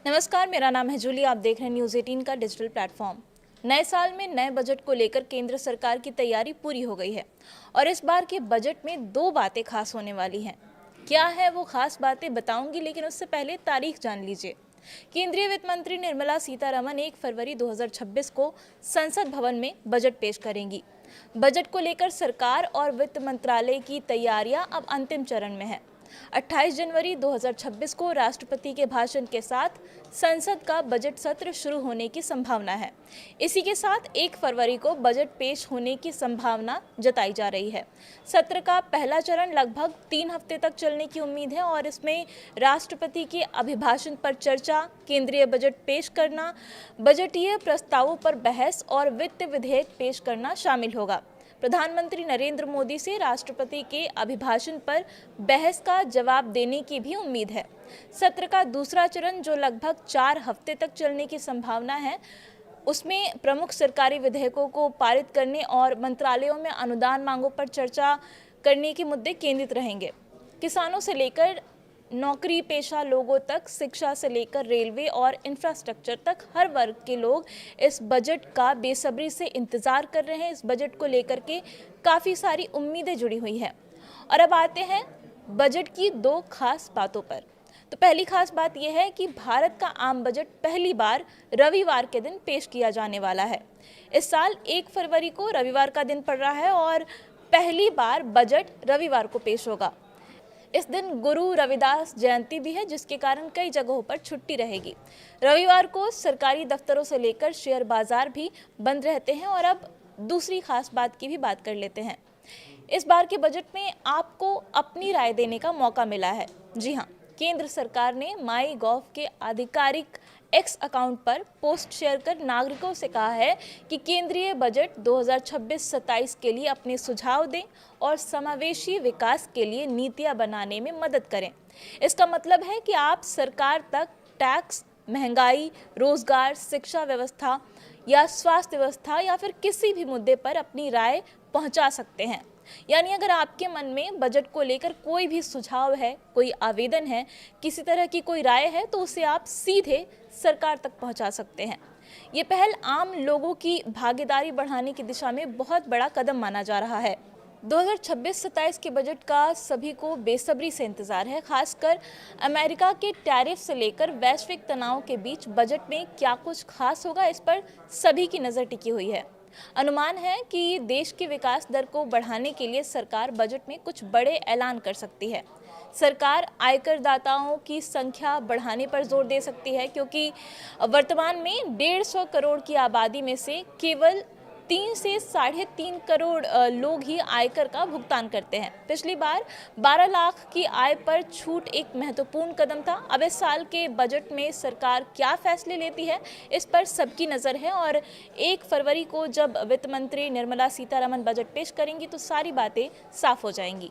नमस्कार, मेरा नाम है जूली। आप देख रहे हैं न्यूज़ 18 का डिजिटल प्लेटफॉर्म। नए साल में नए बजट को लेकर केंद्र सरकार की तैयारी पूरी हो गई है और इस बार के बजट में दो बातें खास होने वाली हैं। क्या है वो खास बातें बताऊंगी, लेकिन उससे पहले तारीख जान लीजिए। केंद्रीय वित्त मंत्री निर्मला सीतारमण 1 फरवरी 2026 को संसद भवन में बजट पेश करेंगी। बजट को लेकर सरकार और वित्त मंत्रालय की तैयारियां अब अंतिम चरण में है। 28 जनवरी 2026 को राष्ट्रपति के भाषण के साथ संसद का बजट सत्र शुरू होने की संभावना है। इसी के साथ 1 फरवरी को बजट पेश होने की संभावना जताई जा रही है। सत्र का पहला चरण लगभग 3 हफ्ते तक चलने की उम्मीद है और इसमें राष्ट्रपति के अभिभाषण पर चर्चा, केंद्रीय बजट पेश करना, बजटीय प्रस्तावों पर बहस और वित्त विधेयक पेश करना शामिल होगा। प्रधानमंत्री नरेंद्र मोदी से राष्ट्रपति के अभिभाषण पर बहस का जवाब देने की भी उम्मीद है। सत्र का दूसरा चरण, जो लगभग 4 हफ्ते तक चलने की संभावना है, उसमें प्रमुख सरकारी विधेयकों को पारित करने और मंत्रालयों में अनुदान मांगों पर चर्चा करने के मुद्दे केंद्रित रहेंगे। किसानों से लेकर नौकरी पेशा लोगों तक, शिक्षा से लेकर रेलवे और इंफ्रास्ट्रक्चर तक हर वर्ग के लोग इस बजट का बेसब्री से इंतज़ार कर रहे हैं। इस बजट को लेकर के काफ़ी सारी उम्मीदें जुड़ी हुई हैं। और अब आते हैं बजट की दो खास बातों पर। तो पहली खास बात यह है कि भारत का आम बजट पहली बार रविवार के दिन पेश किया जाने वाला है। इस साल 1 फरवरी को रविवार का दिन पड़ रहा है और पहली बार बजट रविवार को पेश होगा। इस दिन गुरु रविदास जयंती भी है, जिसके कारण कई जगहों पर छुट्टी रहेगी। रविवार को सरकारी दफ्तरों से लेकर शेयर बाजार भी बंद रहते हैं। और अब दूसरी खास बात की भी बात कर लेते हैं। इस बार के बजट में आपको अपनी राय देने का मौका मिला है। जी हाँ, केंद्र सरकार ने माई गॉव के आधिकारिक एक्स अकाउंट पर पोस्ट शेयर कर नागरिकों से कहा है कि केंद्रीय बजट 2026-27 के लिए अपने सुझाव दें और समावेशी विकास के लिए नीतियां बनाने में मदद करें। इसका मतलब है कि आप सरकार तक टैक्स, महंगाई, रोजगार, शिक्षा व्यवस्था या स्वास्थ्य व्यवस्था या फिर किसी भी मुद्दे पर अपनी राय पहुंचा सकते हैं। यानी अगर आपके मन में बजट को लेकर कोई भी सुझाव है, कोई आवेदन है, किसी तरह की कोई राय है, तो उसे आप सीधे सरकार तक पहुंचा सकते हैं। ये पहल आम लोगों की भागीदारी बढ़ाने की दिशा में बहुत बड़ा कदम माना जा रहा है। 2026-27 के बजट का सभी को बेसब्री से इंतजार है। खासकर अमेरिका के टैरिफ से लेकर वैश्विक तनाव के बीच बजट में क्या कुछ खास होगा, इस पर सभी की नज़र टिकी हुई है। अनुमान है कि देश की विकास दर को बढ़ाने के लिए सरकार बजट में कुछ बड़े ऐलान कर सकती है। सरकार आयकर दाताओं की संख्या बढ़ाने पर जोर दे सकती है, क्योंकि वर्तमान में 150 करोड़ की आबादी में से केवल 3 से 3.5 करोड़ लोग ही आयकर का भुगतान करते हैं। पिछली बार 12 लाख की आय पर छूट एक महत्वपूर्ण कदम था। अब इस साल के बजट में सरकार क्या फैसले लेती है, इस पर सबकी नज़र है। और 1 फरवरी को जब वित्त मंत्री निर्मला सीतारमण बजट पेश करेंगी तो सारी बातें साफ हो जाएंगी।